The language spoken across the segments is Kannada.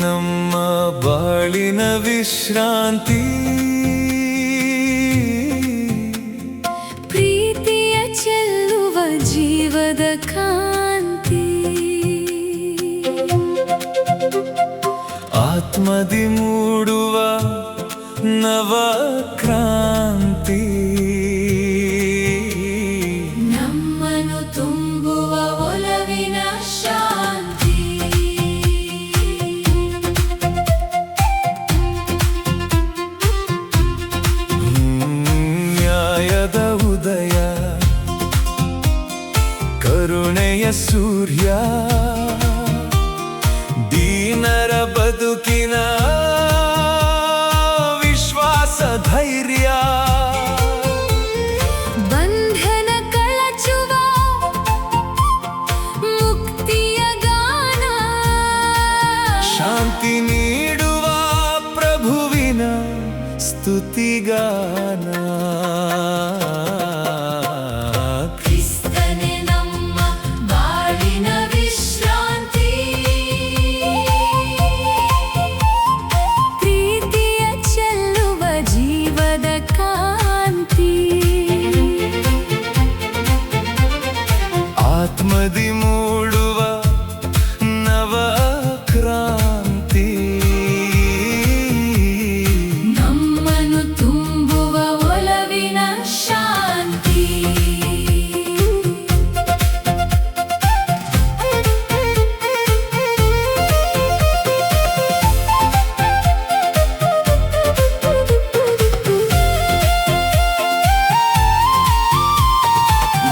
ನಮ್ಮ ಬಾಳಿನ ವಿಶ್ರಾಂತಿ. ಪ್ರೀತಿಯ ಚೆಲ್ಲುವ ಜೀವದ ಕಾಂತಿ. ಆತ್ಮದಿ ಮೂಡುವ ನವ ಕ್ರಾಂತಿ. ನಮ್ಮನ್ನು ತುಂಬುವ ಒಲವಿನ ಶಾಂತಿ. ನ್ಯಾಯದ ಉದಯ, ಕರುಣೆಯ ಸೂರ್ಯ, ದೀನರ ಬದುಕಿನ ವಿಶ್ವಾಸ ಧೈರ್ಯ. ಬಂಧನ ಕಳಚುವ ಮುಕ್ತಿಯ ಗಾನ. ಶಾಂತಿ ನೀಡುವ ಪ್ರಭುವಿನ ಸ್ತುತಿಗಾನ. ಕ್ರಿಸ್ತನೇ ನಮ್ಮ ಬಾಳಿನ ವಿಶ್ರಾಂತಿ. ಪ್ರೀತಿಯ ಚೆಲ್ಲುವ ಜೀವದ ಕಾಂತಿ. ಆತ್ಮದಿ ಮೂಡುವ ನವ ಕ್ರಾಂತಿ. ನಮ್ಮನ್ನು ತುಂಬುವ ಒಲವಿನ ಶಾಂತಿ.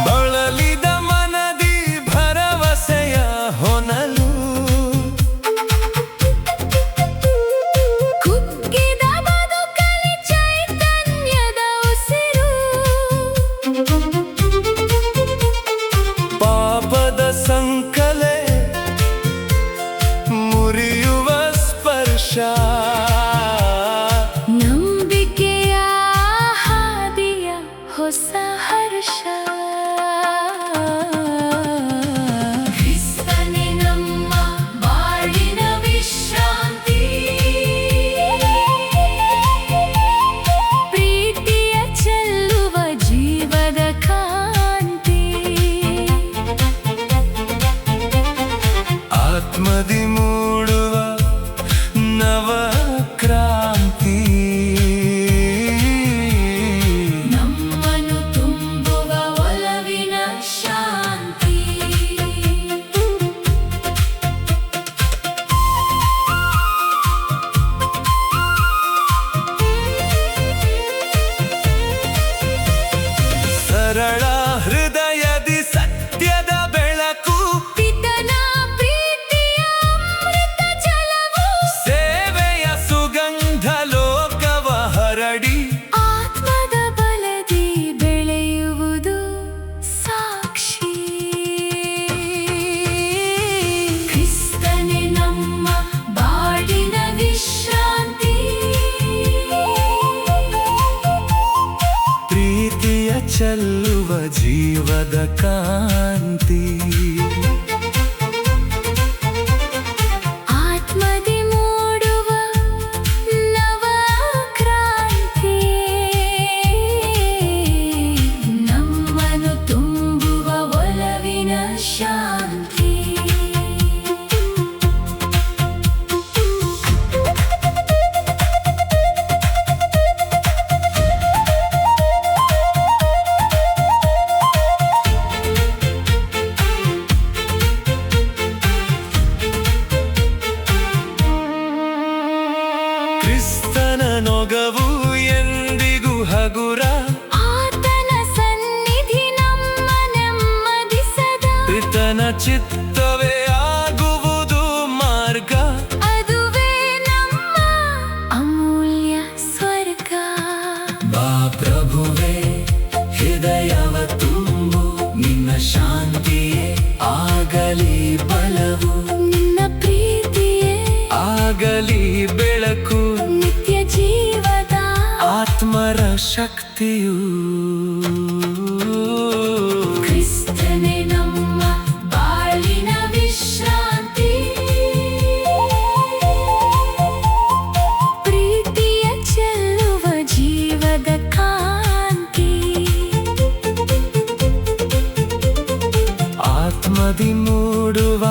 ಬಳಲಿದ ಮನದಿ ಭರವಸೆಯ ಹೊನಲು. ಕುಗ್ಗಿದ ಬದುಕಲಿ ಚೈತನ್ಯದ ಉಸಿರು. ಪಾಪದ ಸಂಕಲೆ ಮುರಿಯುವ ಸ್ಪರ್ಶ. ನಂಬಿಕೆಯ ಹಾದಿಯ ಹೊಸ ಹರ್ಷ. ಕ್ರಿಸ್ತನೇ ನಮ್ಮ ಬಾಳಿನ ವಿಶ್ರಾಂತಿ. ಪ್ರೀತಿಯ ಚೆಲ್ಲುವ ಜೀವದ ಕಾಂತಿ. ಆತ್ಮದಿ ಮೂಡುವ ನವ ಕ್ರಾಂತಿ. ನಮ್ಮನ್ನು ತುಂಬುವ ಒಲವಿನ ಶಾಂತಿ. ಸರಳ ಹೃದಯದಿ ಸತ್ಯದ ಬೆಳಕು. ಪಿತನ ಪ್ರೀತಿಯ ಅಮೃತ ಜಲವು. ಸೇವೆಯ ಸುಗಂಧ ಲೋಕವ ಹರಡಿ. ಆತ್ಮದ ಬಲದಿ ಬೆಳೆಯುವುದು ಸಾಕ್ಷಿ. ಕ್ರಿಸ್ತನೇ ನಮ್ಮ ಬಾಳಿನ ವಿಶ್ರಾಂತಿ. ಪ್ರೀತಿಯ ಚೆಲ್ಲುವ ಜೀವದ ಕಾಂತಿ. ಆತ್ಮದಿ ಮೂಡುವ ನವ ಕ್ರಾಂತಿ. ನಮ್ಮನ್ನು ತುಂಬುವ ಒಲವಿನ ಶಾಂತಿ. ಕ್ರಿಸ್ತನ ನೊಗವು ಎಂದಿಗೂ ಹಗುರ. ಆತನ ಸನ್ನಿಧಿ ನಮ್ಮ ನೆಮ್ಮದಿಸದ. ಪಿತನ ಚಿತ್ತವೇ ಆಗುವುದು ಮಾರ್ಗ. ಅದುವೇ ನಮ್ಮ ಅಮೂಲ್ಯ ಸ್ವರ್ಗ. ಬಾ ಪ್ರಭುವೇ, ಹೃದಯವ ತುಂಬು. ನಿನ್ನ ಶಾಂತಿಯೇ ಆಗಲಿ ಬಲವು. ನಿನ್ನ ಪ್ರೀತಿಯೇ ಆಗಲಿ ಬೆಳಕು. ನಿತ್ಯ ಜೀವದ ಆತ್ಮರ ಶಕ್ತಿಯು. ಕ್ರಿಸ್ತನೇ ನಮ್ಮ ಬಾಳಿನ ವಿಶ್ರಾಂತಿ. ನೆಮ್ಮದಿ ಮೂಡುವ